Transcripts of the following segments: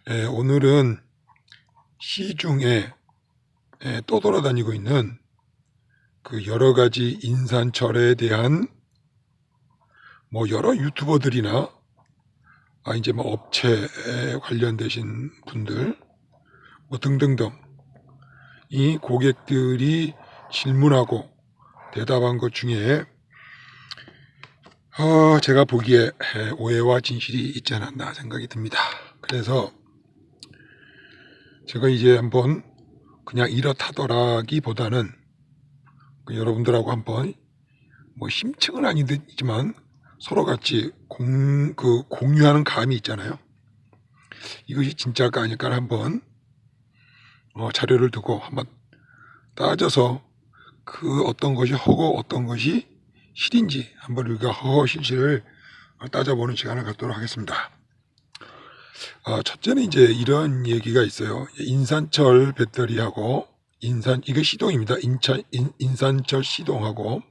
오늘은 시중에 떠돌아다니고 있는 그 여러 가지 인산철에 대한 여러 유튜버들이나 이제 업체에 관련되신 분들 등등등 이 고객들이 질문하고 대답한 것 중에 제가 보기에 오해와 진실이 있지 않았나 생각이 듭니다. 그래서 제가 이제 한번 그냥 이렇다더라기보다는 여러분들하고 한번 심층은 아니지만 서로 같이 공유하는 감이 있잖아요. 이것이 진짜일까 아닐까를 한번 자료를 두고 한번 따져서 그 어떤 것이 허고 어떤 것이 실인지 한번 우리가 허허실실을 따져보는 시간을 갖도록 하겠습니다. 첫째는 이제 이런 얘기가 있어요. 인산철 배터리하고 이거 시동입니다. 인산철 시동하고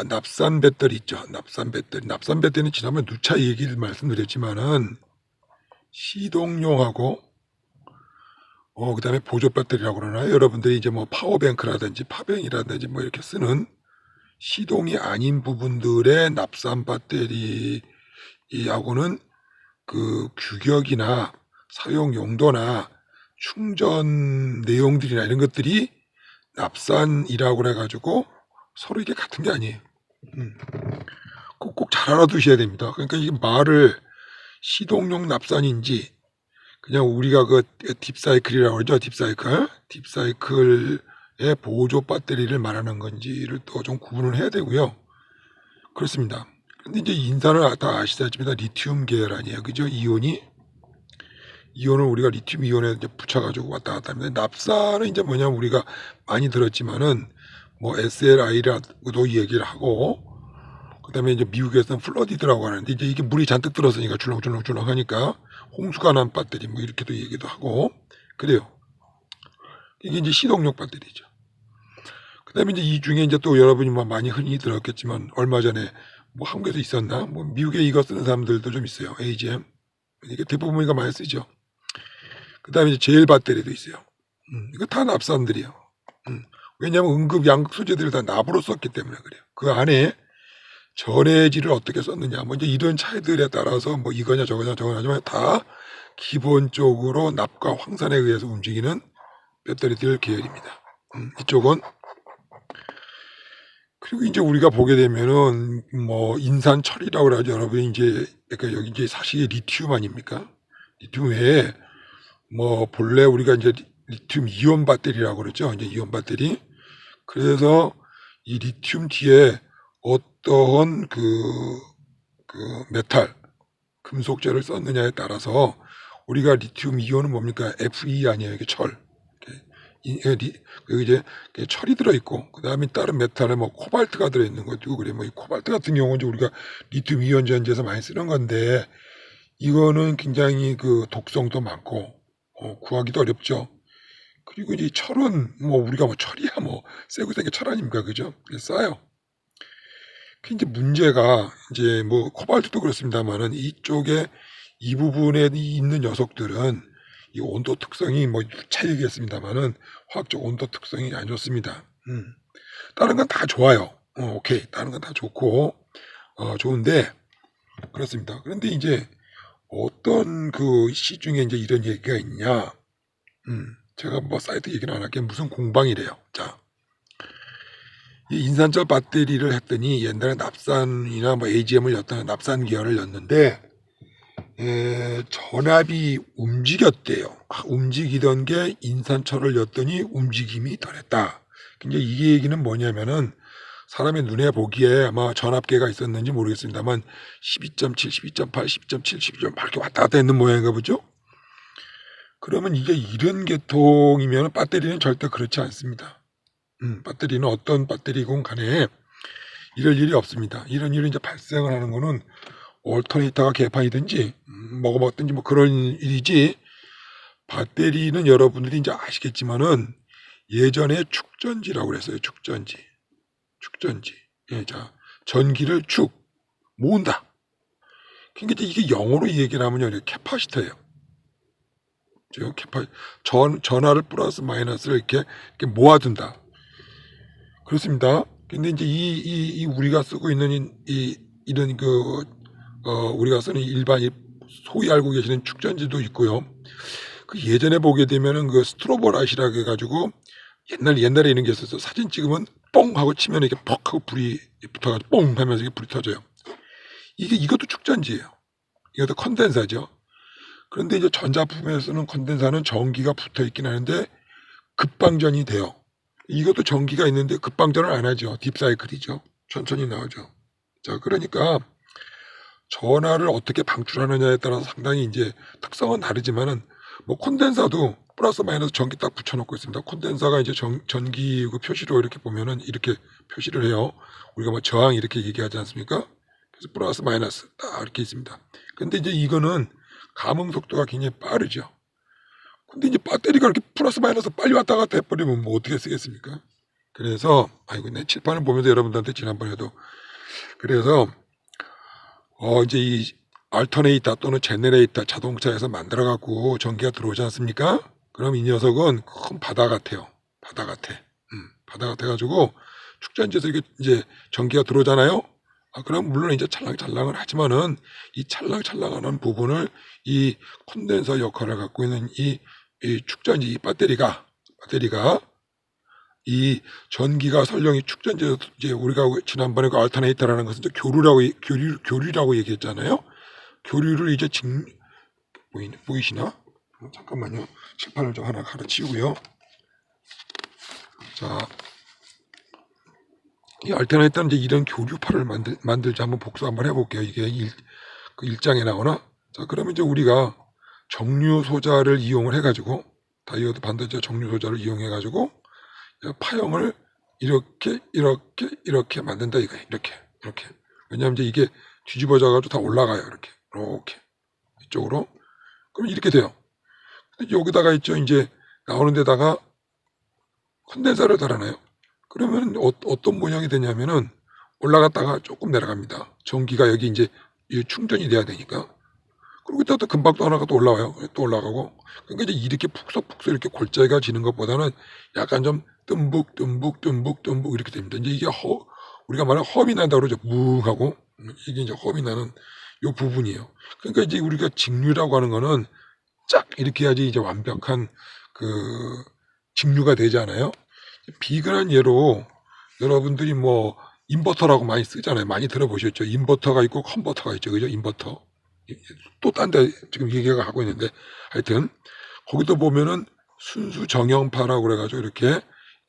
납산 배터리 있죠. 납산 배터리는 지난번에 누차 얘기를 말씀드렸지만은 시동용하고 그다음에 보조 배터리라고 그러나요? 여러분들이 이제 파워뱅크라든지 파뱅이라든지 이렇게 쓰는 시동이 아닌 부분들의 납산 배터리하고는 그 규격이나 사용 용도나 충전 내용들이나 이런 것들이 납산이라고 그래가지고 서로 이게 같은 게 아니에요. 꼭 잘 알아두셔야 됩니다. 그러니까 이 말을 시동용 납산인지 그냥 우리가 그 딥사이클이라고 그러죠. 딥사이클의 보조 배터리를 말하는 건지를 또 좀 구분을 해야 되고요. 그렇습니다. 근데 이제 인산을 다 아시다시피 리튬 계열 아니에요. 그죠? 이온을 우리가 리튬 이온에 이제 붙여가지고 왔다 갔다 합니다. 납산은 이제 뭐냐면 우리가 많이 들었지만은 SLI라고도 얘기를 하고, 그 다음에 이제 미국에서는 플러디드라고 하는데, 이제 이게 물이 잔뜩 들었으니까 줄렁줄렁 하니까 홍수가 난 배터리 이렇게도 얘기도 하고, 그래요. 이게 이제 시동용 배터리죠. 그 다음에 이제 이 중에 이제 또 여러분이 많이 흔히 들었겠지만, 얼마 전에 한국에서 있었나? 미국에 이거 쓰는 사람들도 좀 있어요. AGM. 이게 대부분 이거 많이 쓰죠. 그 다음에 이제 제일 배터리도 있어요. 이거 다 납산들이에요. 왜냐하면 응급 양극 소재들을 다 납으로 썼기 때문에 그래요. 그 안에 전해질을 어떻게 썼느냐, 이제 이런 차이들에 따라서 이거냐 저거냐 하지만 다 기본적으로 납과 황산에 의해서 움직이는 배터리들 계열입니다. 이쪽은 그리고 이제 우리가 보게 되면은 인산철이라고 그러죠. 여러분이 이제 여기 이제 사실 리튬 아닙니까? 리튬 외에 본래 우리가 이제 리튬 이온 배터리라고 그러죠. 이제 이온 배터리. 그래서 이 리튬 뒤에 어떠한 메탈, 금속재를 썼느냐에 따라서 우리가 리튬 이온은 뭡니까? Fe 아니에요. 이게 철. 여기 이제 철이 들어있고, 그 다음에 다른 메탈에 코발트가 들어있는 것도 그래. 이 코발트 같은 경우는 이제 우리가 리튬 이온 전지에서 많이 쓰는 건데, 이거는 굉장히 그 독성도 많고, 구하기도 어렵죠. 그리고 이제 철은 우리가 철이야 세고 센 게 철 아닙니까? 그죠? 싸요. 그 이제 문제가 이제 코발트도 그렇습니다만은 이쪽에 이 부분에 있는 녀석들은 이 온도 특성이 유차 얘기했습니다만은 화학적 온도 특성이 안 좋습니다. 다른 건 다 좋아요. 오케이. 다른 건 다 좋고 좋은데 그렇습니다. 그런데 이제 어떤 그 시중에 이제 이런 얘기가 있냐? 제가 사이트 얘기는 안 할게요. 무슨 공방이래요. 자, 이 인산철 배터리를 했더니 옛날에 납산이나 AGM을 였던 납산 계열을 였는데 전압이 움직였대요. 움직이던 게 인산철을 였더니 움직임이 덜했다. 근데 이 얘기는 뭐냐면은 사람의 눈에 보기에 아마 전압계가 있었는지 모르겠습니다만 12.7, 12.8, 12.7, 12.8 이렇게 왔다 갔다 있는 모양인가 보죠. 그러면 이게 이런 계통이면 배터리는 절대 그렇지 않습니다. 배터리는 어떤 배터리건 간에 이럴 일이 없습니다. 이런 일이 이제 발생을 하는 거는 올터네이터가 개판이든지 먹어먹든지 그런 일이지, 배터리는 여러분들이 이제 아시겠지만은 예전에 축전지라고 그랬어요. 축전지. 예, 자, 전기를 모은다. 그러니까 이제 이게 영어로 얘기를 하면요, 이렇게 캐파시터예요. 전하를 플러스 마이너스를 이렇게 모아둔다. 그렇습니다. 근데 이제 이 우리가 쓰고 있는 이런 우리가 쓰는 일반 소위 알고 계시는 축전지도 있고요. 그 예전에 보게 되면은 그 스트로보라이트라고 해가지고 옛날에 이런 게 있었어. 사진 찍으면 뽕 하고 치면 이렇게 퍽 하고 불이 붙어가지고 뽕 하면서 이게 불이 터져요. 이것도 축전지예요. 이것도 컨덴사죠. 그런데 이제 전자부품에 쓰는 컨덴사는 전기가 붙어 있긴 하는데 급방전이 돼요. 이것도 전기가 있는데 급방전을 안 하죠. 딥사이클이죠. 천천히 나오죠. 자, 그러니까 전하를 어떻게 방출하느냐에 따라서 상당히 이제 특성은 다르지만은 뭐 콘덴사도 플러스 마이너스 전기 딱 붙여놓고 있습니다. 콘덴사가 이제 전기 그 표시로 이렇게 보면은 이렇게 표시를 해요. 우리가 뭐 저항 이렇게 얘기하지 않습니까? 그래서 플러스 마이너스 딱 이렇게 있습니다. 근데 이제 이거는 감응 속도가 굉장히 빠르죠. 근데 이제 배터리가 이렇게 플러스 마이너스 빨리 왔다 갔다 해버리면 뭐 어떻게 쓰겠습니까? 그래서 아이고 내 칠판을 보면서 여러분들한테 지난번에도 그래서 이제 이 알터네이터 또는 제네레이터 자동차에서 만들어 갖고 전기가 들어오지 않습니까? 그럼 이 녀석은 큰 바다 같아요. 바다 같아. 바다 같아 가지고 축전지에서 이게 이제 전기가 들어오잖아요. 그럼 물론 이제 찰랑찰랑을 하지만은 이 찰랑찰랑하는 부분을 이 콘덴서 역할을 갖고 있는 이 축전지 이 배터리가 이 전기가 설령 이 축전지에서 이제 우리가 지난번에 그 알터네이터라는 것은 이제 교류라고 얘기했잖아요. 교류를 이제 보이시나? 잠깐만요. 칠판을 좀 하나 갈아치우고요. 자, 이 알터네이터는 이제 이런 교류파를 만들지 한번 복수 한번 해볼게요. 이게 그 일장에 나오나? 자, 그러면 이제 우리가 정류 소자를 이용을 해가지고 다이오드 반도체 정류 소자를 이용해가지고 파형을 이렇게 만든다 이거예요. 이렇게. 왜냐하면 이제 이게 뒤집어져가지고 다 올라가요. 이렇게 이쪽으로. 그럼 이렇게 돼요. 여기다가 있죠. 이제 나오는 데다가 컨덴서를 달아놔요. 그러면 어떤 모양이 되냐면은 올라갔다가 조금 내려갑니다. 전기가 여기 이제 충전이 돼야 되니까. 그리고 또 금방 또 하나가 또 올라와요. 또 올라가고. 그러니까 이제 이렇게 푹석 이렇게 골짜기가 지는 것보다는 약간 좀 뜸북 이렇게 됩니다. 이제 이게 우리가 말하는 험이 난다고 그러죠. 뭉하고. 이게 이제 험이 나는 요 부분이에요. 그러니까 이제 우리가 직류라고 하는 거는 쫙 이렇게 해야지 이제 완벽한 그 직류가 되잖아요. 비근한 예로 여러분들이 뭐 인버터라고 많이 쓰잖아요. 많이 들어보셨죠. 인버터가 있고 컨버터가 있죠. 그죠? 인버터. 또 딴 데 지금 얘기가 하고 있는데 하여튼 거기도 보면은 순수 정형파라고 그래가지고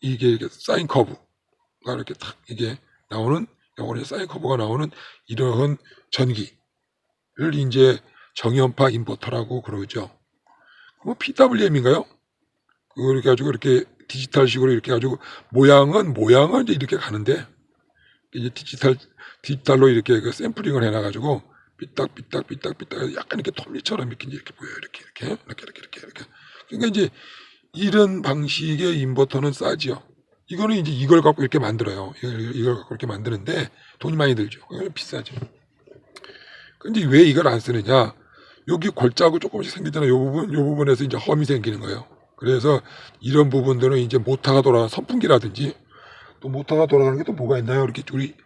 이게 사인 커브가 이렇게 딱 이게 나오는 영어로 사인 커브가 나오는 이러한 전기를 이제 정형파 인버터라고 그러죠. 뭐 PWM인가요? 그렇게 가지고 이렇게 디지털식으로 이렇게 가지고 모양은 이제 이렇게 가는데 이제 디지털로 이렇게 그 샘플링을 해놔가지고 삐딱 약간 이렇게 톱니처럼 이렇게 보여요. 이렇게. 그러니까 이제 이런 방식의 인버터는 싸지요. 이거는 이제 이걸 갖고 이렇게 만들어요. 이걸 갖고 이렇게 만드는데 돈이 많이 들죠. 비싸죠. 근데 왜 이걸 안 쓰느냐? 여기 골짜고 조금씩 생기잖아요. 요 부분에서 이제 험이 생기는 거예요. 그래서 이런 부분들은 이제 모터가 돌아가는 선풍기라든지 또 모터가 돌아가는 게 또 뭐가 있나요? 이렇게 우리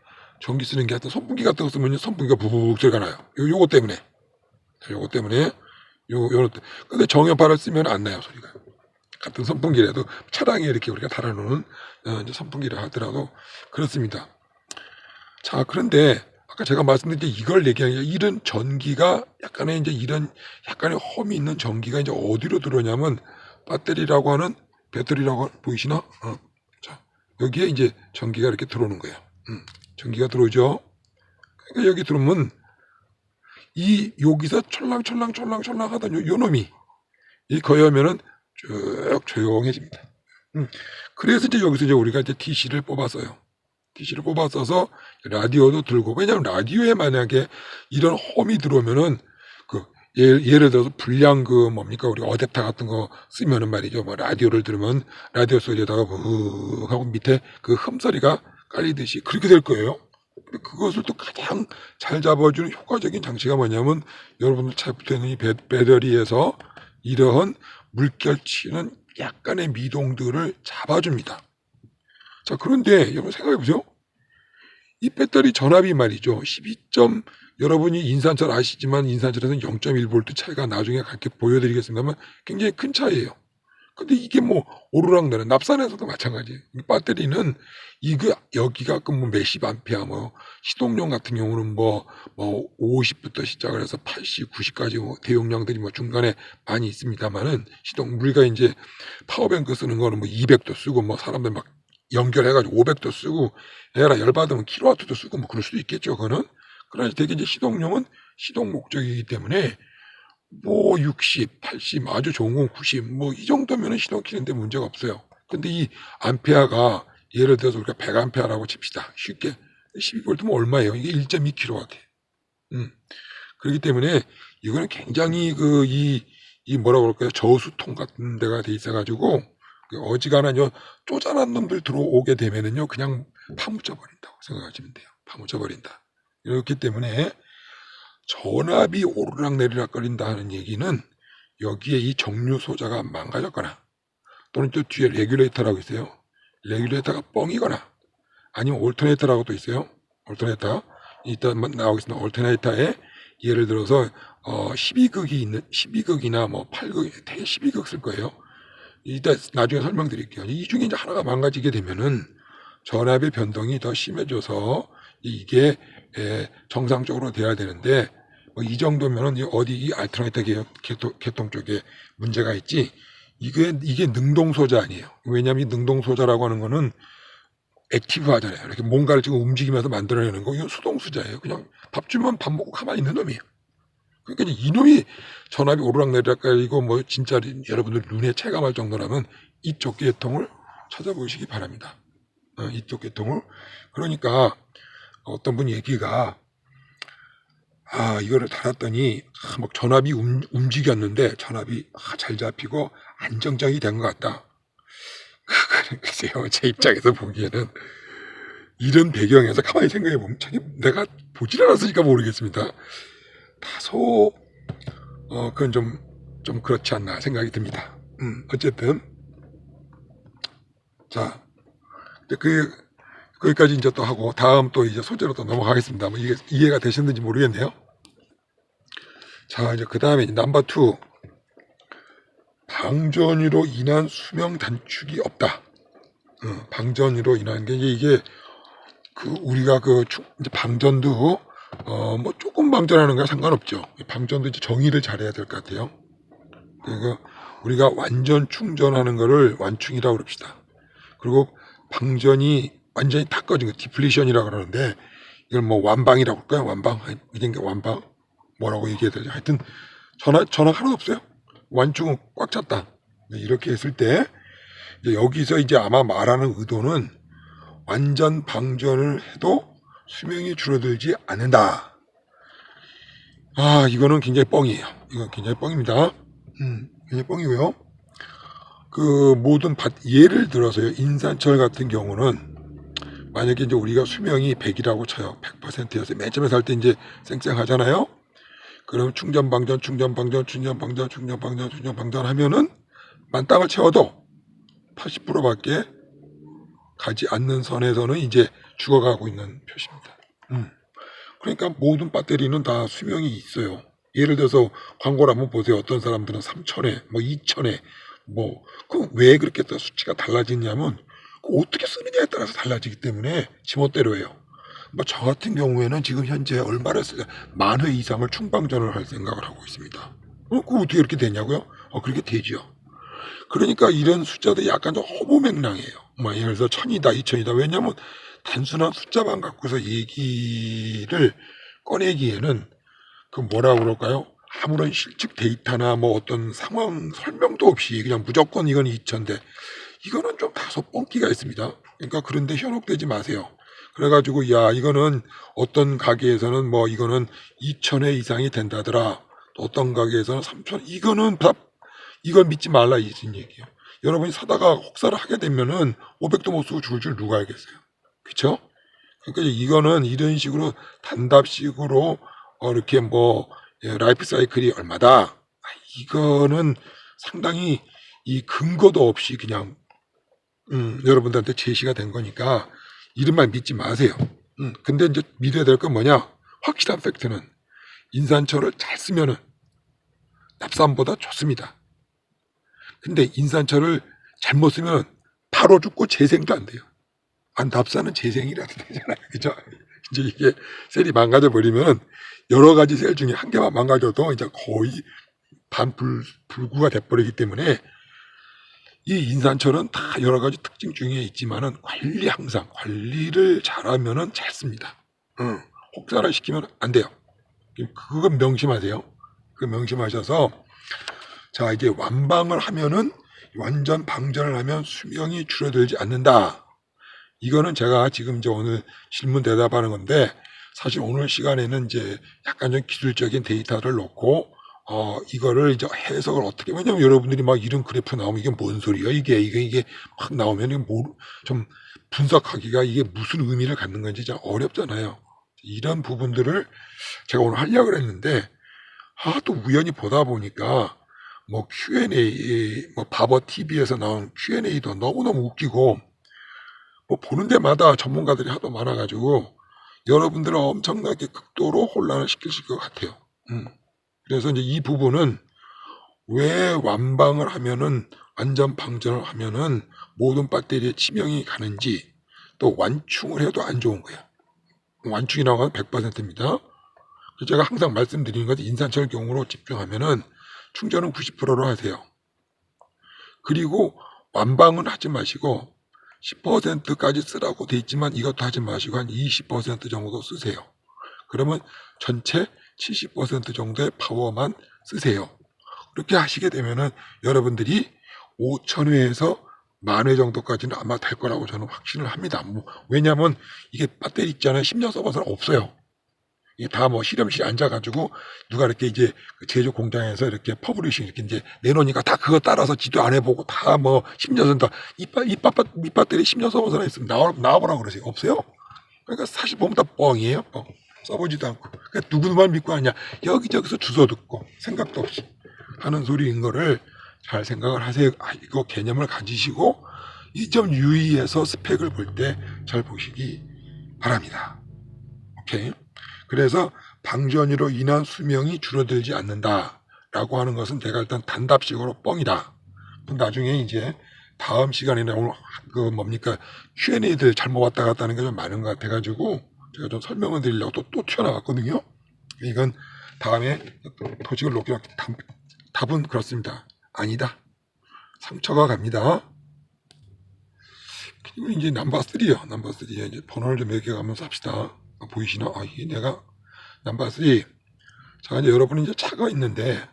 전기 쓰는 게 하여튼 선풍기 같은 거 쓰면 선풍기가 부북 소리가 나요. 요거 때문에. 근데 정형파를 쓰면 안 나요, 소리가. 같은 선풍기라도 차량에 이렇게 우리가 달아놓은 이제 선풍기라 하더라도 그렇습니다. 자, 그런데 아까 제가 말씀드린 이걸 얘기하는 게 이런 전기가 약간의 험이 있는 전기가 이제 어디로 들어오냐면 배터리라고 하는 보이시나? 자, 여기에 이제 전기가 이렇게 들어오는 거예요. 전기가 들어오죠. 그러니까 여기 들어오면 여기서 촐랑촐랑 하던 요 놈이 거여면은 쭉 조용해집니다. 그래서 이제 여기서 이제 우리가 이제 DC를 뽑았어요. DC를 뽑았어서 라디오도 들고, 왜냐하면 라디오에 만약에 이런 험이 들어오면은 예를 들어서 불량 뭡니까 우리 어댑터 같은 거 쓰면은 말이죠. 뭐 라디오를 들으면 라디오 소리에다가 하고 밑에 그 흠소리가 깔리듯이 그렇게 될 거예요. 근데 그것을 또 가장 잘 잡아주는 효과적인 장치가 뭐냐면 여러분들 차에 붙어있는 이 배터리에서 이러한 물결치는 약간의 미동들을 잡아줍니다. 자, 그런데 여러분 생각해보세요. 이 배터리 전압이 말이죠. 12점, 여러분이 인산철 아시지만 인산철에서는 0.1V 차이가 나중에 그렇게 보여드리겠습니다만 굉장히 큰 차이예요. 근데 이게 뭐 오르락내락, 납산에서도 마찬가지예요. 이 배터리는 이거 여기가 그 뭐 몇십 암페어, 뭐 시동용 같은 경우는 뭐 50부터 시작을 해서 80, 90까지 뭐 대용량들이 뭐 중간에 많이 있습니다만은 시동 우리가 이제 파워뱅크 쓰는 거는 뭐 200도 쓰고 뭐 사람들 막 연결해가지고 500도 쓰고 에라 열받으면 킬로와트도 쓰고 뭐 그럴 수도 있겠죠. 그거는 그러나 대개 이제 시동용은 시동 목적이기 때문에 뭐 60, 80 아주 좋은 건 90 뭐 이 정도면은 시동 키는데 문제가 없어요. 근데 이 암페어가 예를 들어서 우리가 100암페어라고 칩시다. 쉽게 12V면 얼마예요? 이게 1.2kW. 그렇기 때문에 이거는 굉장히 이 뭐라 그럴까요? 저수통 같은 데가 돼 있어가지고 어지간한 쪼잔한 놈들 들어오게 되면은요 그냥 파묻혀 버린다고 생각하시면 돼요. 파묻혀 버린다. 이렇기 때문에 전압이 오르락내리락 거린다 하는 얘기는 여기에 이 정류 소자가 망가졌거나 또는 또 뒤에 레귤레이터라고 있어요. 레귤레이터가 뻥이거나 아니면 올터네이터라고 또 있어요. 올터네이터 이따 나오겠습니다. 올터네이터에 예를 들어서 12극이 있는 12극이나 뭐 8극 되게 12극 쓸 거예요. 이따 나중에 설명드릴게요. 이 중에 이제 하나가 망가지게 되면은 전압의 변동이 더 심해져서 이게 정상적으로 돼야 되는데 뭐 이 정도면은 어디 이 알터네이터 계통 쪽에 문제가 있지. 이게 능동 소자 아니에요. 왜냐하면 이 능동 소자라고 하는 거는 액티브 하잖아요. 이렇게 뭔가를 지금 움직이면서 만들어내는 거. 이건 수동 수자예요. 그냥 밥 주면 밥 먹고 가만히 있는 놈이에요. 그러니까 이놈이 전압이 오르락내리락 거리고 뭐 진짜 여러분들 눈에 체감할 정도라면 이쪽 계통을 찾아보시기 바랍니다. 이쪽 계통을. 그러니까 어떤 분 얘기가 이거를 달았더니 막 전압이 움직였는데 전압이 잘 잡히고 안정적이 된 것 같다. 글쎄요, 제 입장에서 보기에는 이런 배경에서 가만히 생각해 보면 내가 보질 않았으니까 모르겠습니다. 다소 그건 좀 그렇지 않나 생각이 듭니다. 어쨌든 자 거기까지 이제 또 하고 다음 또 이제 소재로 또 넘어가겠습니다. 뭐 이게 이해가 되셨는지 모르겠네요. 자 이제 그 다음에 넘버 2 방전으로 인한 수명 단축이 없다. 방전으로 인한 게 이게 우리가 이제 방전도 뭐 조금 방전하는 거야 상관없죠. 방전도 이제 정의를 잘해야 될 것 같아요. 그러니까 우리가 완전 충전하는 거를 완충이라고 그럽시다. 그리고 방전이 완전히 다 꺼진 거 디플리션이라고 그러는데 이걸 뭐 완방이라고 할까요? 완방 이런 게 완방 뭐라고 얘기해야 되죠? 하여튼 전화 하나도 없어요. 완충은 꽉 찼다. 이렇게 했을 때 이제 여기서 이제 아마 말하는 의도는 완전 방전을 해도 수명이 줄어들지 않는다. 이거는 굉장히 뻥이에요. 이건 굉장히 뻥입니다. 굉장히 뻥이고요. 모든 예를 들어서요. 인산철 같은 경우는 만약에 이제 우리가 수명이 100이라고 쳐요. 100%였어요. 맨 처음에 살 때 이제 쌩쌩하잖아요. 그럼 충전 방전 하면은 만땅을 채워도 80%밖에 가지 않는 선에서는 이제 죽어가고 있는 표시입니다. 그러니까 모든 배터리는 다 수명이 있어요. 예를 들어서 광고를 한번 보세요. 어떤 사람들은 3,000회, 뭐 2,000회, 왜 그렇게 수치가 달라지냐면 어떻게 쓰느냐에 따라서 달라지기 때문에 지멋대로예요. 저 같은 경우에는 지금 현재 얼마를 쓰냐 10,000회 이상을 충방전을 할 생각을 하고 있습니다. 그거 어떻게 이렇게 되냐고요? 그렇게 되죠. 그러니까 이런 숫자도 약간 좀 허무맹랑해요. 예를 들어서 1,000이다, 2,000이다. 왜냐하면 단순한 숫자만 갖고서 얘기를 꺼내기에는 뭐라고 그럴까요? 아무런 실측 데이터나 뭐 어떤 상황 설명도 없이 그냥 무조건 이건 2,000대. 이거는 좀 다소 뻥기가 있습니다. 그러니까 그런데 현혹되지 마세요. 그래가지고 이거는 어떤 가게에서는 뭐 이거는 2,000회 이상이 된다더라. 또 어떤 가게에서는 3,000. 이건 믿지 말라 이런 얘기예요. 여러분이 사다가 혹사를 하게 되면은 500도 못 쓰고 죽을 줄 누가 알겠어요. 그쵸? 그러니까 이거는 이런 식으로 단답식으로 이렇게 뭐 라이프 사이클이 얼마다, 이거는 상당히 이 근거도 없이 그냥 여러분들한테 제시가 된 거니까 이름만 믿지 마세요. 근데 이제 믿어야 될 건 뭐냐? 확실한 팩트는 인산철을 잘 쓰면은 납산보다 좋습니다. 근데 인산철을 잘못 쓰면 바로 죽고 재생도 안 돼요. 납산은 재생이라도 되잖아요. 그죠? 이제 이게 셀이 망가져 버리면 여러 가지 셀 중에 한 개만 망가져도 이제 거의 불구가 돼버리기 때문에 이 인산철은 다 여러 가지 특징 중에 있지만은 항상 관리를 잘하면은 잘 씁니다. 혹사를 시키면 안 돼요. 그건 명심하세요. 그 명심하셔서, 자, 이제 완방을 하면은, 완전 방전을 하면 수명이 줄어들지 않는다. 이거는 제가 지금 이제 오늘 질문 대답하는 건데, 사실 오늘 시간에는 이제 약간 좀 기술적인 데이터를 놓고 이거를 이제 해석을 어떻게, 왜냐면 여러분들이 막 이런 그래프 나오면 이게 뭔 소리야, 이게 막 나오면 이게 좀 분석하기가 이게 무슨 의미를 갖는 건지 좀 어렵잖아요. 이런 부분들을 제가 오늘 하려고 했는데, 또 우연히 보다 보니까 뭐 Q&A, 뭐 바버 TV에서 나온 Q&A도 너무너무 웃기고, 뭐 보는 데마다 전문가들이 하도 많아가지고 여러분들은 엄청나게 극도로 혼란을 시키실 것 같아요. 그래서 이제 이 부분은 왜 완방을 하면은, 완전 방전을 하면은 모든 배터리에 치명이 가는지, 또 완충을 해도 안 좋은 거야. 완충이라고 하면 100%입니다. 제가 항상 말씀드리는 것은 인산철 경우로 집중하면은 충전은 90%로 하세요. 그리고 완방은 하지 마시고 10%까지 쓰라고 돼 있지만 이것도 하지 마시고 한 20% 정도 쓰세요. 그러면 전체 70% 정도의 파워만 쓰세요. 그렇게 하시게 되면은 여러분들이 5,000회에서 10,000회 정도까지는 아마 될 거라고 저는 확신을 합니다. 왜냐면 이게 배터리 있잖아요. 10년 써봐서는 없어요. 이게 다 뭐 실험실에 앉아가지고 누가 이렇게 이제 제조 공장에서 이렇게 퍼블리싱 이렇게 이제 내놓으니까 다 그거 따라서 지도 안 해보고 다 뭐 10년 쓴다. 이 배터리 10년 써봐서는 있으면 나와보라고 그러세요. 없어요. 그러니까 사실 보면 다 뻥이에요. 뻥. 써보지도 않고. 그러니까 누구만 믿고 하냐. 여기저기서 주워 듣고 생각도 없이 하는 소리인 거를 잘 생각을 하세요. 이거 개념을 가지시고 이 점 유의해서 스펙을 볼 때 잘 보시기 바랍니다. 오케이. 그래서 방전으로 인한 수명이 줄어들지 않는다라고 하는 것은 내가 일단 단답식으로 뻥이다. 나중에 이제 다음 시간에는 오늘 그 뭡니까 Q&A들 잘못 왔다 갔다 하는 게 좀 많은 것 같아가지고 제가 좀 설명을 드리려고 또 튀어나왔거든요. 이건 다음에 도식을 놓기로 답은 그렇습니다. 아니다. 상처가 갑니다. 그리고 이제 넘버 3요. 넘버 3 이제 번호를 좀 매겨가면서 합시다. 보이시나? 이게 내가 넘버 3. 자, 이제 여러분이 이제 차가 있는데,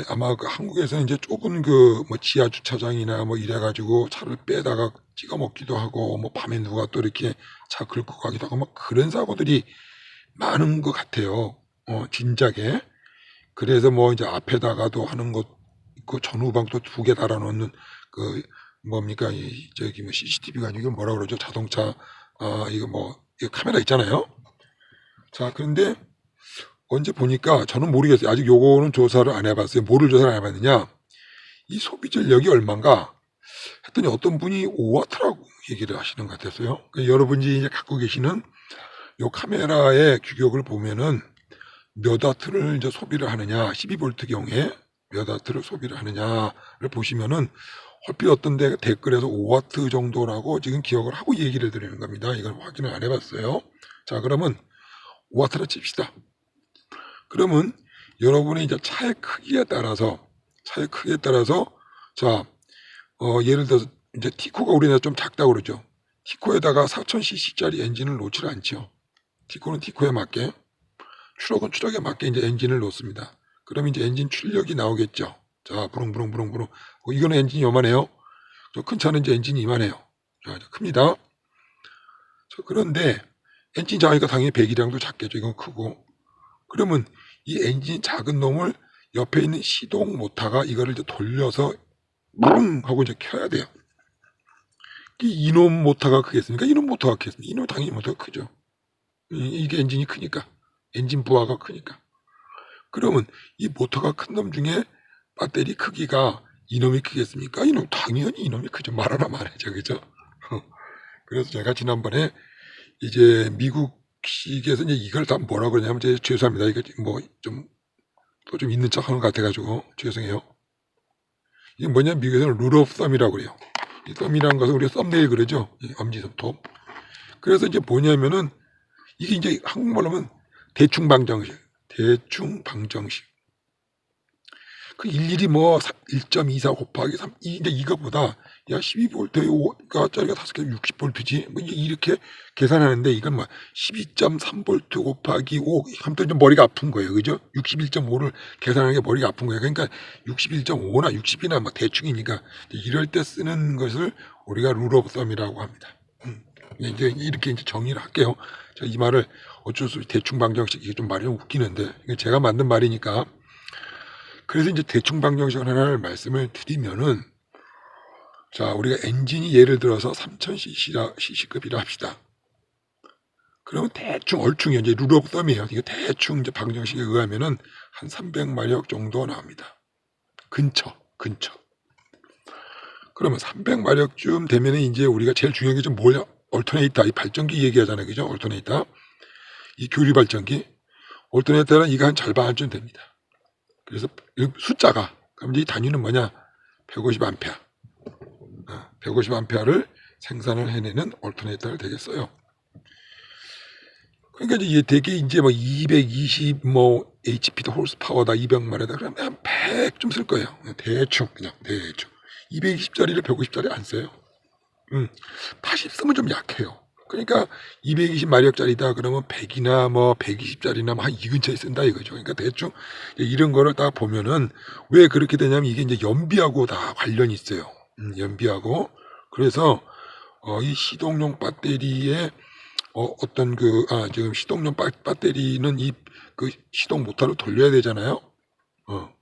아마 그 한국에서는 이제 좁은 그 뭐 지하 주차장이나 뭐 이래가지고 차를 빼다가 찍어 먹기도 하고, 뭐 밤에 누가 또 이렇게 차 긁고 가기도 하고, 막 그런 사고들이 많은 것 같아요. 진작에. 그래서 뭐 이제 앞에다가도 하는 것 있고, 전후방도 2개 달아놓는 그 뭡니까 저기 뭐 CCTV가 아니고 뭐라 그러죠? 자동차 이거 뭐 이거 카메라 있잖아요. 자, 그런데 언제 보니까 저는 모르겠어요. 아직 요거는 조사를 안 해봤어요. 뭐를 조사를 안 해봤느냐? 이 소비 전력이 얼마인가? 했더니 어떤 분이 5와트라고 얘기를 하시는 것 같았어요. 그러니까 여러분이 이제 갖고 계시는 요 카메라의 규격을 보면은 몇 와트를 이제 소비를 하느냐, 12V 경우에 몇 와트를 소비를 하느냐를 보시면은 얼핏 어떤 데 댓글에서 5와트 정도라고 지금 기억을 하고 얘기를 드리는 겁니다. 이건 확인을 안 해봤어요. 자, 그러면 5와트를 칩시다. 그러면 여러분의 이제 차의 크기에 따라서 자, 예를 들어서 이제 티코가 우리나라 좀 작다고 그러죠. 티코에다가 4000cc짜리 엔진을 놓지 않죠. 티코는 티코에 맞게, 추력은 추력에 맞게 이제 엔진을 놓습니다. 그럼 이제 엔진 출력이 나오겠죠. 자, 부릉부릉부릉부릉. 이거는 엔진이 요만해요. 저 큰 차는 이제 엔진이 이만해요. 자, 큽니다. 자, 그런데 엔진 작으니까 당연히 배기량도 작겠죠. 이건 크고. 그러면 이 엔진 작은 놈을 옆에 있는 시동 모터가 이거를 이제 돌려서 뭉 하고 이제 켜야 돼요. 이놈 모터가 크겠습니까? 이놈 모터가 크겠습니까? 이놈 당연히 모터가 크죠. 이게 엔진이 크니까. 엔진 부하가 크니까. 그러면 이 모터가 큰 놈 중에 배터리 크기가 이놈이 크겠습니까? 이놈 당연히 이놈이 크죠. 말하나 말하죠. 그죠? 그래서 제가 지난번에 이제 미국식에서 이제 이걸 다 뭐라 그러냐면 제가 죄송합니다. 이거 뭐 좀 또 좀 있는 척 하는 것 같아가지고 죄송해요. 이게 뭐냐 미국에서는 룰 오브 썸이라고 그래요. 이 썸이라는 것은 우리가 썸네일 그러죠. 엄지손톱. 그래서 이제 뭐냐면은 이게 이제 한국말로 하면 대충 방정식. 대충 방정식. 그 일일이 뭐 1.24 곱하기 3 이제 이거보다 야 12V가 짜리가 5개 60V지 뭐 이렇게 계산하는데 이건 뭐 12.3V 곱하기 5 하면 좀 머리가 아픈 거예요. 그죠? 61.5를 계산하는 게 머리가 아픈 거예요. 그러니까 61.5나 60이나 뭐 대충이니까 이럴 때 쓰는 것을 우리가 룰 오브 썸이라고 합니다. 이제 이렇게 이제 정리를 할게요. 제가 이 말을 어쩔 수 없이 대충 방정식 이게 좀 말이 좀 웃기는데 이게 제가 만든 말이니까. 그래서 이제 대충 방정식 하나를 말씀을 드리면은 자 우리가 엔진이 예를 들어서 3000cc급이라 합시다. 그러면 대충 얼충 이제 룰 오브 썸이에요. 이게 대충 이제 방정식에 의하면은 한 300마력 정도 나옵니다. 근처. 그러면 300마력쯤 되면은 이제 우리가 제일 중요한 게 좀 뭐냐? 얼터네이터, 이 발전기 얘기하잖아요. 그죠? 얼터네이터. 이 교리 발전기. 얼터네이터는 이거 한 절반쯤 됩니다. 그래서 숫자가 그럼 이 단위는 뭐냐? 150A. 150A를 생산을 해내는 얼터네이터가 되겠어요. 그러니까 이제 되게 이제 뭐 220 뭐 HP 홀스 파워다 200마력이다 그러면 한 100 좀 쓸 거예요. 대충 그냥 대충 220짜리를 150짜리 안 써요. 80 쓰면 좀 약해요. 그러니까 220마력짜리다 그러면 100이나 뭐 120짜리나 뭐 한 이 근처에 쓴다 이거죠. 그러니까 대충 이런 거를 딱 보면은 왜 그렇게 되냐면 이게 이제 연비하고 다 관련이 있어요. 연비하고. 그래서 이 시동용 배터리에 어떤 지금 시동용 배터리는 이 그 시동 모터를 돌려야 되잖아요.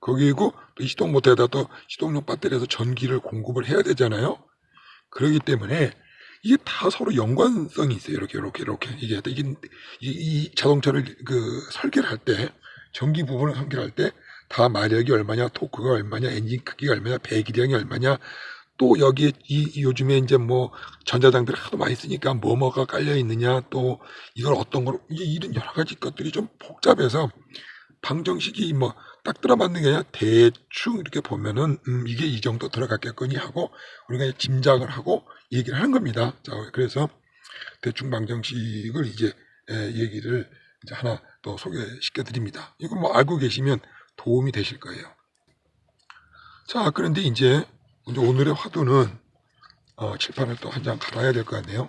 거기고 또 시동 모터에다 또 시동용 배터리에서 전기를 공급을 해야 되잖아요. 그렇기 때문에 이게 다 서로 연관성이 있어요. 이렇게 이게 이 자동차를 설계를 할 때 전기 부분을 설계를 할 때 다 마력이 얼마냐, 토크가 얼마냐, 엔진 크기가 얼마냐, 배기량이 얼마냐, 또 여기에 요즘에 이제 뭐 전자장비를 하도 많이 쓰니까 뭐가 깔려 있느냐, 또 이걸 어떤 걸 이런 여러 가지 것들이 좀 복잡해서 방정식이 뭐 딱 들어맞는 게 아니라 대충 이렇게 보면은 이게 이 정도 들어갔겠거니 하고 우리가 짐작을 하고 얘기를 하는 겁니다. 자, 그래서 대충 방정식을 이제 얘기를 이제 하나 또 소개시켜 드립니다. 이거 뭐 알고 계시면 도움이 되실 거예요. 자, 그런데 이제 오늘의 화두는 칠판을 또 한 장 갈아야 될 것 같네요.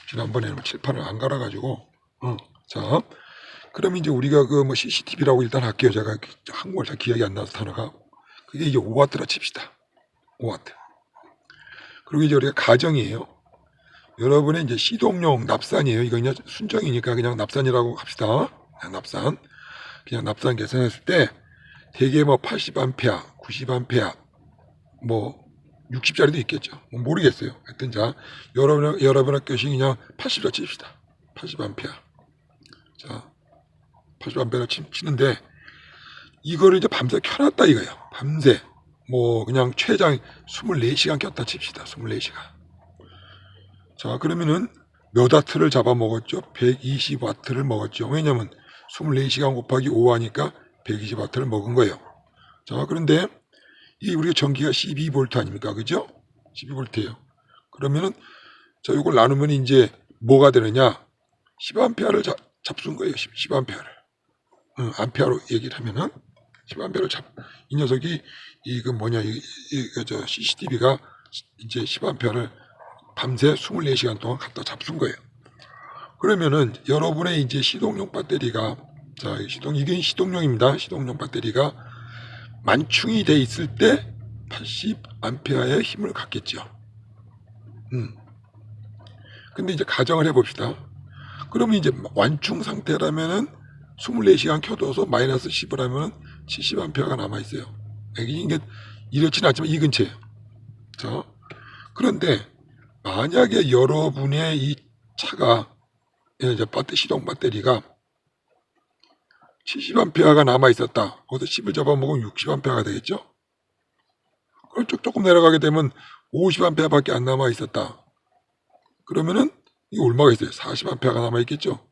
지난번에는 칠판을 안 갈아가지고 자, 그럼 이제 우리가 뭐 CCTV라고 일단 할게요. 제가 한국말 잘 기억이 안 나서 단어가 그게 이제 5W라 칩시다. 5W. 그리고 이제 우리가 가정이에요. 여러분의 이제 시동용 납산이에요. 이거 그냥 순정이니까 그냥 납산이라고 합시다. 그냥 납산 계산했을 때 대개 뭐 80A, 90A, 뭐 60짜리도 있겠죠. 뭐 모르겠어요. 하여튼 자, 여러분 학교식 그냥 80라 칩시다. 80A. 자, 80A를 치는데 이거를 이제 밤새 켜놨다 이거예요. 밤새 뭐 그냥 최장 24시간 켰다 칩시다. 24시간. 자, 그러면은 몇 와트를 잡아먹었죠? 120W를 먹었죠. 왜냐면 24시간 곱하기 5 하니까 120W를 먹은 거예요. 자, 그런데 이 우리가 전기가 12V 아닙니까? 그죠? 12V예요. 그러면은 자, 이걸 나누면 이제 뭐가 되느냐? 10A를 잡순 거예요. 10A를. 암페어로 얘기를 하면은 10A를 이 녀석이 저 CCTV가 이제 10A를 밤새 24시간 동안 갖다 잡순 거예요. 그러면은 여러분의 이제 시동용 배터리가 자, 이게 시동용입니다. 시동용 배터리가 만충이 돼 있을 때 80A의 힘을 갖겠죠. 근데 이제 가정을 해봅시다. 그러면 이제 완충 상태라면은 24시간 켜둬서 마이너스 10을 하면 70A가 만약에 여러분의 이 차가 이제 시동 배터리가 70A가 남아 있었다. 거기서 10을 잡아먹으면 60A가 되겠죠. 그럼 조금 내려가게 되면 50A밖에 안 남아 있었다. 그러면은 이게 얼마가 있어요? 40A가 남아 있겠죠.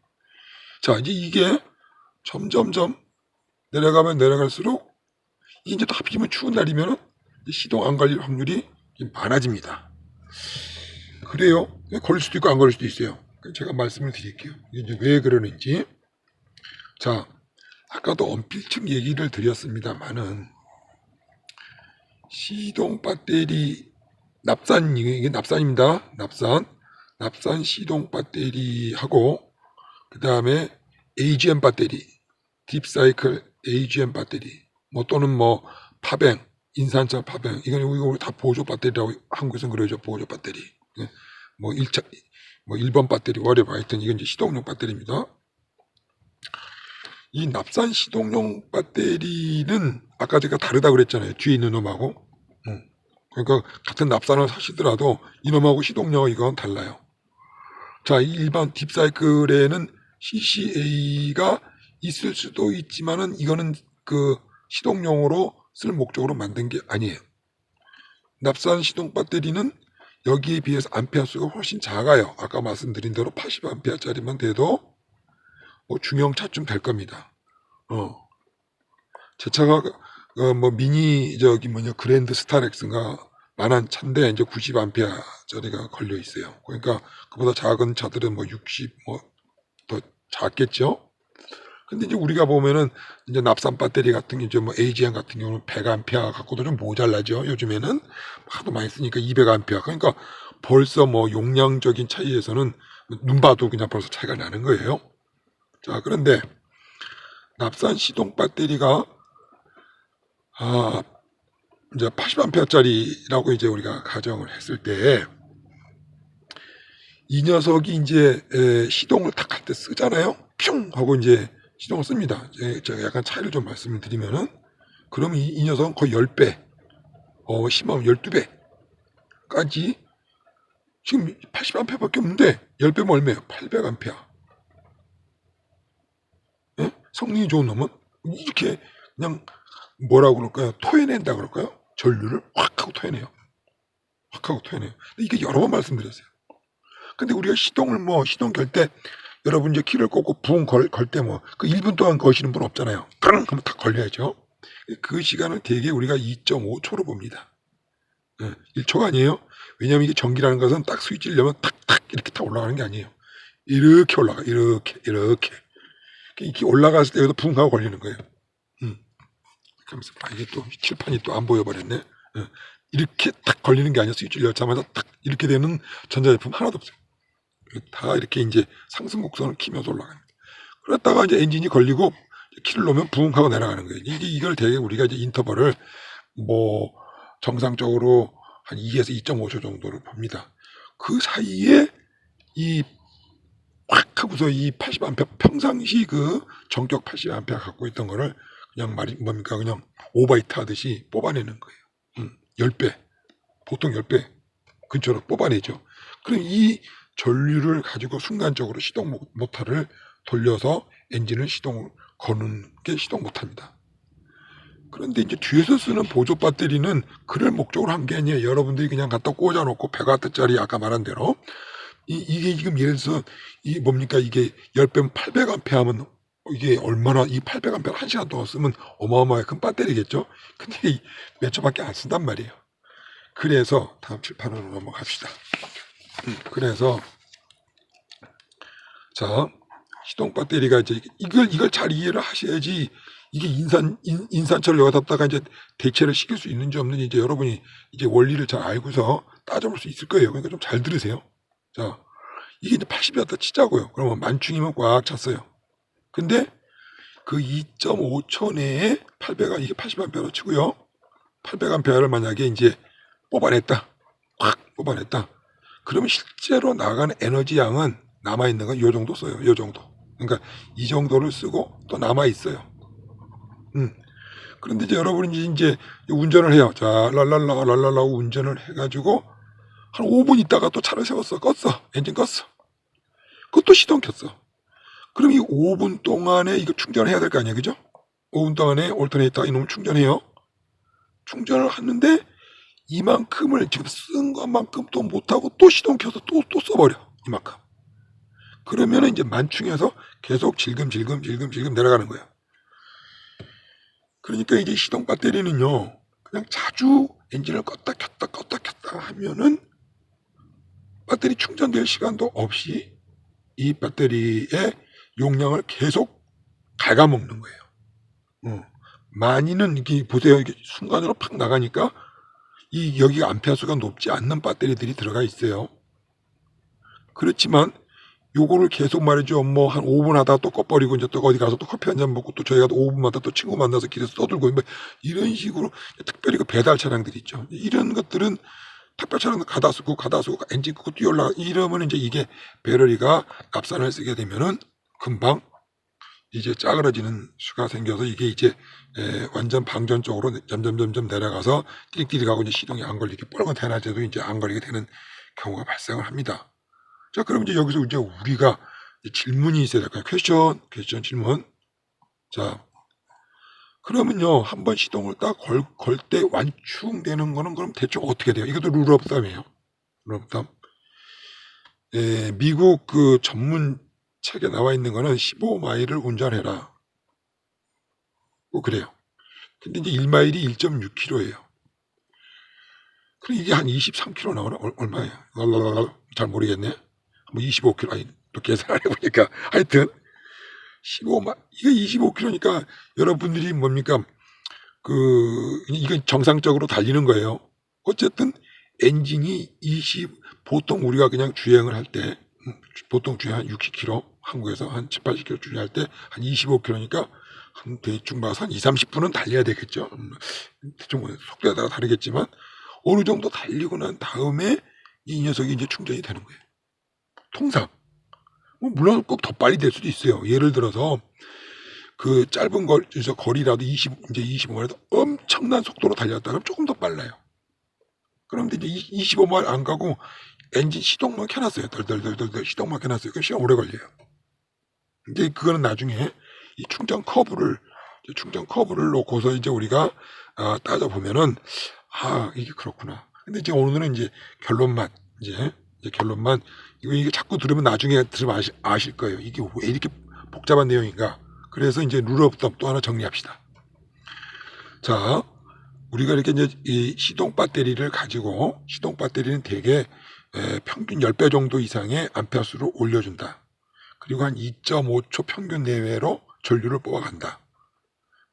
자, 이제 이게 점점점 내려가면 내려갈수록 이게 이제 또 하필이면 추운 날이면은 시동 안 걸릴 확률이 많아집니다. 그래요. 걸릴 수도 있고 안 걸릴 수도 있어요. 제가 말씀을 드릴게요. 이게 이제 왜 그러는지. 자, 아까도 언필층 얘기를 드렸습니다만은 시동 배터리 납산, 이게 납산입니다. 납산 시동 배터리하고 그 다음에 AGM 배터리, 딥사이클 AGM 배터리, 뭐 또는 뭐 파뱅, 인산철 파뱅, 이건 이거 다 보조 배터리라고 한국에서는 그러죠. 보조 배터리. 뭐 1차, 뭐 1번 배터리, whatever 하여튼 이건 이제 시동용 배터리입니다. 이 납산 시동용 배터리는 아까 제가 다르다 그랬잖아요. 뒤에 있는 놈하고. 그러니까 같은 납산을 사시더라도 이놈하고 시동용은 이건 달라요. 자, 이 일반 딥사이클에는 CCA가 있을 수도 있지만은 이거는 그 시동용으로 쓸 목적으로 만든 게 아니에요. 납산 시동 배터리는 여기에 비해서 암페어 수가 훨씬 작아요. 아까 말씀드린 대로 80A짜리만 돼도 뭐 중형차쯤 될 겁니다. 제 차가 뭐 미니 그랜드 스타렉스인가 만한 차인데 이제 90A짜리가 걸려 있어요. 그러니까 그보다 작은 차들은 뭐 60 뭐 더 작겠죠. 근데 이제 우리가 보면은 이제 납산 배터리 같은 게 이제 뭐 AGM 같은 경우는 100A 갖고도 좀 모자라죠. 요즘에는 하도 많이 쓰니까 200A. 그러니까 벌써 뭐 용량적인 차이에서는 눈 봐도 그냥 벌써 차이가 나는 거예요. 자, 그런데 납산 시동 배터리가 이제 80A짜리라고 이제 우리가 가정을 했을 때 이 녀석이 이제 시동을 탁 할 때 쓰잖아요. 뿅 하고 이제 시동을 씁니다. 제가 약간 차이를 좀 말씀을 드리면은 그러면 이 녀석은 거의 10배, 심하면 12배까지 지금 80A밖에 없는데 10배면 얼마예요? 800A. 예? 성능이 좋은 놈은 이렇게 그냥 뭐라고 그럴까요? 토해낸다 그럴까요? 전류를 확 하고 토해내요. 확 하고 토해내요. 이게 여러 번 말씀드렸어요. 근데 우리가 시동 걸 때 여러분 이제 키를 꽂고 붕 걸 때 뭐 그 1분 동안 거시는 분 없잖아요. 그럼 하면 딱 걸려야죠. 그 시간을 대개 우리가 2.5초로 봅니다. 1초가 아니에요. 왜냐하면 이게 전기라는 것은 딱 스위치를 열면 탁탁 이렇게 딱 올라가는 게 아니에요. 이렇게 올라가. 이렇게. 이렇게 올라갔을 때 여기서 붕 하고 걸리는 거예요. 그러면서 이게 또 칠판이 또 안 보여버렸네. 이렇게 딱 걸리는 게 아니라 스위치를 열자마자 딱 이렇게 되는 전자제품 하나도 없어요. 다 이렇게 이제 상승 곡선을 키면서 올라갑니다. 그러다가 이제 엔진이 걸리고 키를 놓으면 붕 하고 내려가는 거예요. 이걸 되게 우리가 이제 인터벌을 뭐 정상적으로 한 2에서 2.5초 정도를 봅니다. 그 사이에 이 확 하고서 이 80A 평상시 그 정격 80A 갖고 있던 거를 그냥 뭡니까 그냥 오바이트 하듯이 뽑아내는 거예요. 10배, 보통 10배 근처로 뽑아내죠. 그럼 이 전류를 가지고 순간적으로 시동 모터를 돌려서 엔진을 시동을 거는 게 시동 모터입니다. 그런데 이제 뒤에서 쓰는 보조 배터리는 그럴 목적으로 한 게 아니에요. 여러분들이 그냥 갖다 꽂아놓고 100W짜리 아까 말한 대로 이게 지금 예를 들어서 이 뭡니까 이게 10배면 800A 하면 이게 얼마나 이 800A를 1시간 동안 쓰면 어마어마하게 큰 배터리겠죠. 근데 몇 초밖에 안 쓴단 말이에요. 그래서 다음 칠판으로 넘어갑시다. 그래서 자 시동 배터리가 이제 이걸 잘 이해를 하셔야지 이게 인산철을 여기다 갖다가 이제 대체를 시킬 수 있는지 없는지 이제 여러분이 이제 원리를 잘 알고서 따져볼 수 있을 거예요. 그러니까 좀 잘 들으세요. 자 이게 이제 80이었다 치자고요. 그러면 만충이면 꽉 찼어요. 근데 그 2.5초 내에 800A 이게 80A로 치고요. 800A를 만약에 이제 뽑아냈다. 확 뽑아냈다. 그러면 실제로 나가는 에너지 양은 남아있는 건 요 정도 써요. 요 정도. 그러니까 이 정도를 쓰고 또 남아있어요. 그런데 이제 여러분이 이제 운전을 해요. 자, 랄랄라 운전을 해가지고 한 5분 있다가 또 차를 세웠어. 껐어. 엔진 껐어. 그것도 시동 켰어. 그럼 이 5분 동안에 이거 충전을 해야 될 거 아니야, 그죠? 5분 동안에 올터네이터 이놈을 충전해요. 충전을 하는데 이만큼을 지금 쓴 것만큼 또 못하고 또 시동 켜서 또 써버려. 이만큼. 그러면은 이제 만충해서 계속 질금질금 내려가는 거예요. 그러니까 이제 시동 배터리는요, 그냥 자주 엔진을 껐다 켰다 하면은 배터리 충전될 시간도 없이 이 배터리의 용량을 계속 갉아먹는 거예요. 많이는 이게 보세요. 이게 순간으로 팍 나가니까 이 여기가 암페어수가 높지 않는 배터리들이 들어가 있어요. 그렇지만 요거를 계속 말이죠. 뭐 한 5분 하다가 또 꺼버리고 이제 또 어디 가서 또 커피 한 잔 먹고 또 저희가 또 5분마다 또 친구 만나서 길에서 떠들고 뭐 이런 식으로 특별히 그 배달 차량들이 있죠. 이런 것들은 택배 차량도 가다 쓰고 엔진 끄고 뛰어올라 이러면 이제 이게 배터리가 납산을 쓰게 되면은 금방 이제 짜그러지는 수가 생겨서 이게 이제 완전 방전 쪽으로 점점 내려가서 띠릭띠릭하고 이제 시동이 안 걸리게 빨간 대낮에도 이제 안 걸리게 되는 경우가 발생을 합니다. 자, 그럼 이제 여기서 이제 우리가 질문이 있어야 될까요? 퀘스천 질문. 자, 그러면요, 한번 시동을 딱 걸 때 완충되는 거는 그럼 대충 어떻게 돼요? 이것도 룰 오브 썸이에요. 룰 오브 썸. 미국 그 전문 책에 나와 있는 거는 15마일을 운전해라. 뭐 그래요. 근데 이제 1마일이 1.6km예요. 그럼 이게 한 23km 나오나? 얼마예요? 잘 모르겠네. 뭐 25km, 아니, 또 계산을 해보니까. 하여튼, 이게 25km니까 여러분들이 뭡니까? 이건 정상적으로 달리는 거예요. 어쨌든 엔진이 보통 우리가 그냥 주행을 할 때, 보통 주행 한 60km, 한국에서 한 7, 80km 주행할 때 한 25km니까 한 대충 봐서 한 2, 30분은 달려야 되겠죠. 대충 속도에 따라 다르겠지만 어느 정도 달리고 난 다음에 이 녀석이 이제 충전이 되는 거예요. 통상. 뭐 물론 꼭 더 빨리 될 수도 있어요. 예를 들어서 그 짧은 거리라도 이제 25마일도 엄청난 속도로 달렸다 그러면 조금 더 빨라요. 그런데 이제 25마일 안 가고 엔진 시동만 켜놨어요. 덜덜 시동만 켜놨어요. 그 시간 오래 걸려요. 이제 그거는 나중에 이 충전 커브를 놓고서 이제 우리가 따져보면은 이게 그렇구나. 근데 이제 오늘은 이제 결론만 이게 자꾸 들으면 나중에 들으면 아실 거예요. 이게 왜 이렇게 복잡한 내용인가. 그래서 이제 룰 오브 썸 또 하나 정리합시다. 자, 우리가 이렇게 이제 이 시동 배터리를 가지고 시동 배터리는 대개 평균 10배 정도 이상의 암페어수를 올려준다. 그리고 한 2.5초 평균 내외로 전류를 뽑아간다.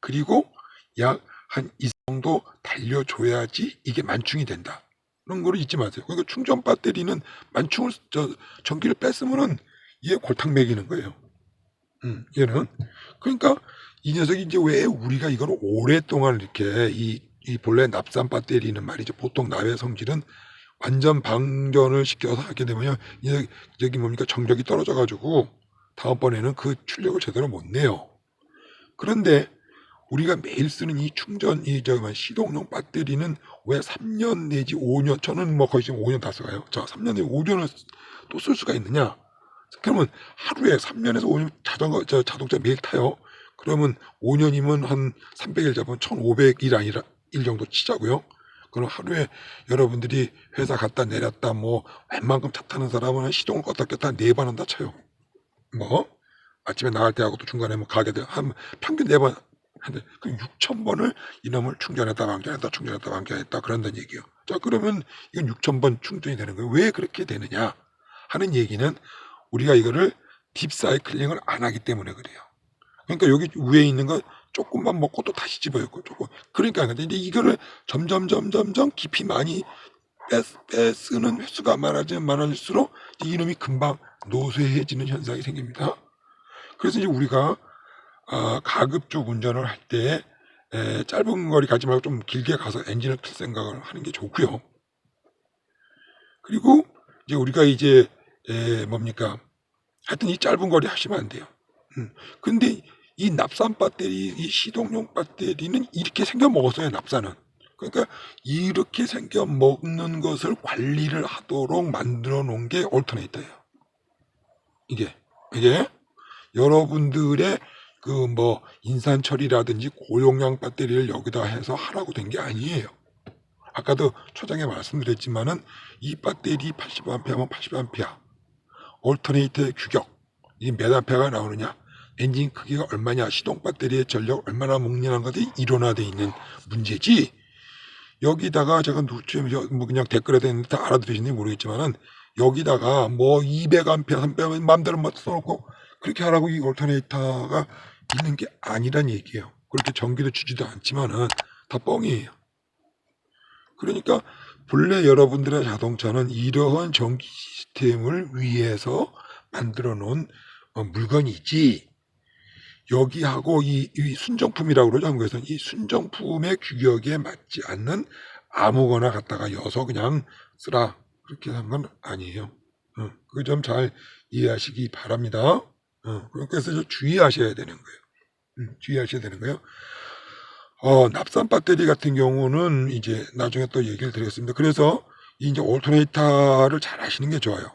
그리고 약 한 이 정도 달려줘야지 이게 만충이 된다. 그런 거를 잊지 마세요. 그러니까 충전 배터리는 전기를 뺐으면은 얘 골탕 먹이는 거예요. 얘는. 그러니까 이 녀석이 이제 왜 우리가 이걸 오랫동안 이렇게 이 본래 납산 배터리는 말이죠. 보통 납의 성질은 완전 방전을 시켜서 하게 되면요. 여기 뭡니까? 정력이 떨어져가지고 다음번에는 그 출력을 제대로 못 내요. 그런데 우리가 매일 쓰는 이 시동용 배터리는 왜 3년 내지 5년, 저는 뭐 거의 지금 5년 다 써가요. 자, 3년 내지 5년을 또 쓸 수가 있느냐? 그러면 하루에 3년에서 5년 자동차 매일 타요. 그러면 5년이면 한 300일 잡으면 1500일 일 정도 치자고요. 그럼 하루에 여러분들이 회사 갔다 내렸다 뭐 웬만큼 차 타는 사람은 한 시동을 껐다 켰다 4번 한다 쳐요. 뭐 아침에 나갈 때 하고 또 중간에 뭐 가게 돼 한 평균 4번 한데 그 6,000번을 이놈을 충전했다 방전했다 그런다는 얘기예요. 자, 그러면 이건 6,000번 충전이 되는 거예요. 왜 그렇게 되느냐 하는 얘기는 우리가 이거를 딥사이클링을 안 하기 때문에 그래요. 그러니까 여기 위에 있는 거 조금만 먹고 또 다시 집어였고 조금. 그러니까 근데 이제 이거를 점점 깊이 많이 빼쓰는 횟수가 많아질수록 이놈이 금방 노쇠해지는 현상이 생깁니다. 그래서 이제 우리가 가급적 운전을 할 때 짧은 거리 가지 말고 좀 길게 가서 엔진을 틀 생각을 하는 게 좋고요. 그리고 이제 우리가 이제 뭡니까? 하여튼 이 짧은 거리 하시면 안 돼요. 근데 이 납산 배터리, 이 시동용 배터리는 이렇게 생겨 먹었어요, 납산은. 그러니까 이렇게 생겨 먹는 것을 관리를 하도록 만들어 놓은 게 올터네이터예요. 이게 여러분들의 그 뭐 인산철이라든지 고용량 배터리를 여기다 해서 하라고 된 게 아니에요. 아까도 초장에 말씀드렸지만은 이 배터리 80A면 80A, 올터네이터의 규격, 이게 몇 암페어가 나오느냐, 엔진 크기가 얼마냐, 시동 배터리의 전력 얼마나 먹느냐는 것이 일원화되어 있는 문제지. 여기다가 제가 뭐 그냥 댓글에 대는데 다 알아들으시는지 모르겠지만은 여기다가 뭐 200A, 300A 마음대로 막 써놓고 그렇게 하라고 이 올터네이터가 있는 게 아니란 얘기예요. 그렇게 전기도 주지도 않지만은 다 뻥이에요. 그러니까 본래 여러분들의 자동차는 이러한 전기 시스템을 위해서 만들어 놓은 물건이지, 여기하고 이 순정품이라고 그러죠, 한국에서는. 이 순정품의 규격에 맞지 않는 아무거나 갖다가 여서 그냥 쓰라, 그렇게 한 건 아니에요. 그 점 잘 이해하시기 바랍니다. 그래서 좀 주의하셔야 되는 거예요. 주의하셔야 되는 거예요. 납산 배터리 같은 경우는 이제 나중에 또 얘기를 드리겠습니다. 그래서 이제 올터네이터를 잘 하시는 게 좋아요.